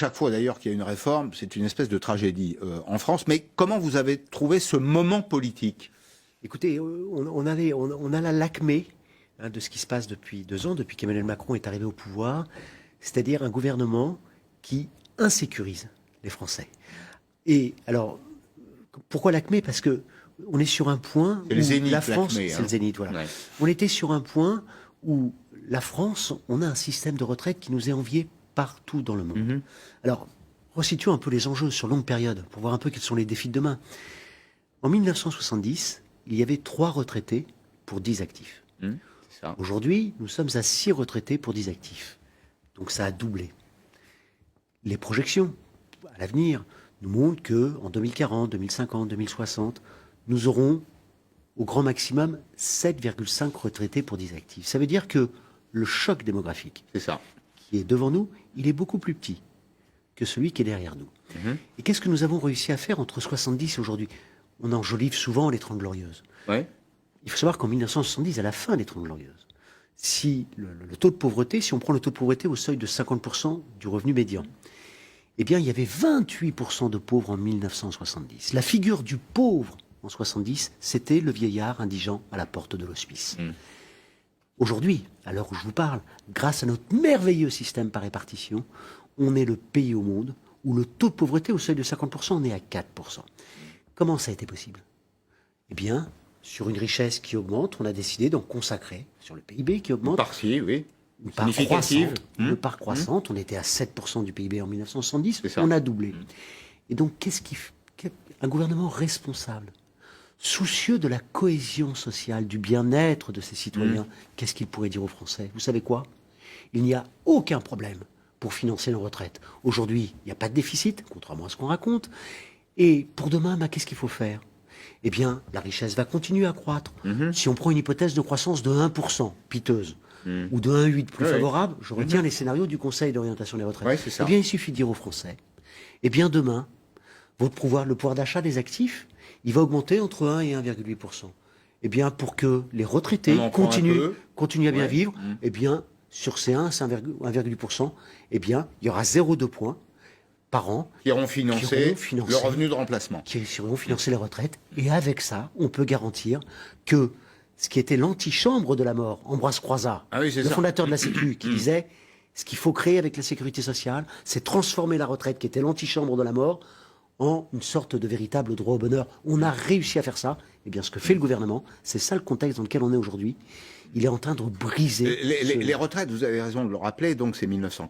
chaque fois d'ailleurs qu'il y a une réforme, c'est une espèce de tragédie en France. Mais comment vous avez trouvé ce moment politique? Écoutez, on a la lacmé de ce qui se passe depuis 2 ans, depuis qu'Emmanuel Macron est arrivé au pouvoir, c'est-à-dire un gouvernement qui insécurise les Français. Et alors, pourquoi l'acmé? Parce que on est sur un point où la France, c'est le zénith, voilà. Ouais. On était sur un point où la France, on a un système de retraite qui nous est envié partout dans le monde. Mm-hmm. Alors, resituons un peu les enjeux sur longue période pour voir un peu quels sont les défis de demain. En 1970, il y avait 3 retraités pour 10 actifs. Aujourd'hui, nous sommes à 6 retraités pour 10 actifs. Donc ça a doublé. Les projections à l'avenir nous montrent qu'en 2040, 2050, 2060, nous aurons au grand maximum 7,5 retraités pour 10 actifs. Ça veut dire que le choc démographique qui est devant nous, il est beaucoup plus petit que celui qui est derrière nous. Mm-hmm. Et qu'est-ce que nous avons réussi à faire entre 70 et aujourd'hui? On enjolive souvent les 30 Glorieuses. Ouais. Il faut savoir qu'en 1970, à la fin des 30 Glorieuses, si le taux de pauvreté, si on prend le taux de pauvreté au seuil de 50% du revenu médian, eh bien, il y avait 28% de pauvres en 1970. La figure du pauvre en 70, c'était le vieillard indigent à la porte de l'hospice. Aujourd'hui, à l'heure où je vous parle, grâce à notre merveilleux système par répartition, on est le pays au monde où le taux de pauvreté au seuil de 50%, on est à 4%. Comment ça a été possible? Eh bien, sur une richesse qui augmente, on a décidé d'en consacrer, sur le PIB qui augmente, oui. une part croissante, une part croissante. On était à 7% du PIB en 1970, on a doublé. Et donc, un gouvernement responsable, soucieux de la cohésion sociale, du bien-être de ses citoyens, qu'est-ce qu'il pourrait dire aux Français? Vous savez quoi? Il n'y a aucun problème pour financer nos retraites. Aujourd'hui, il n'y a pas de déficit, contrairement à ce qu'on raconte. Et pour demain, qu'est-ce qu'il faut faire? Eh bien, la richesse va continuer à croître. Si on prend une hypothèse de croissance de 1%, piteuse, ou de 1,8 plus favorable, je retiens les scénarios du Conseil d'orientation des retraites. Eh bien, il suffit de dire aux Français, eh bien, demain, le pouvoir d'achat des actifs, il va augmenter entre 1 et 1,8%. Eh bien, pour que les retraités continuent à bien vivre, eh bien, sur ces 1,8%, eh bien, il y aura 0,2 points par an qui iront financer le revenu de remplacement. Qui iront financer les retraites. Et avec ça, on peut garantir que ce qui était l'antichambre de la mort, Ambroise Croizat, le fondateur de la Sécu, qui disait ce qu'il faut créer avec la sécurité sociale, c'est transformer la retraite, qui était l'antichambre de la mort, en une sorte de véritable droit au bonheur. On a réussi à faire ça. Eh bien, ce que fait le gouvernement, c'est ça le contexte dans lequel on est aujourd'hui. Il est en train de briser... Les retraites, vous avez raison de le rappeler, donc c'est 1940.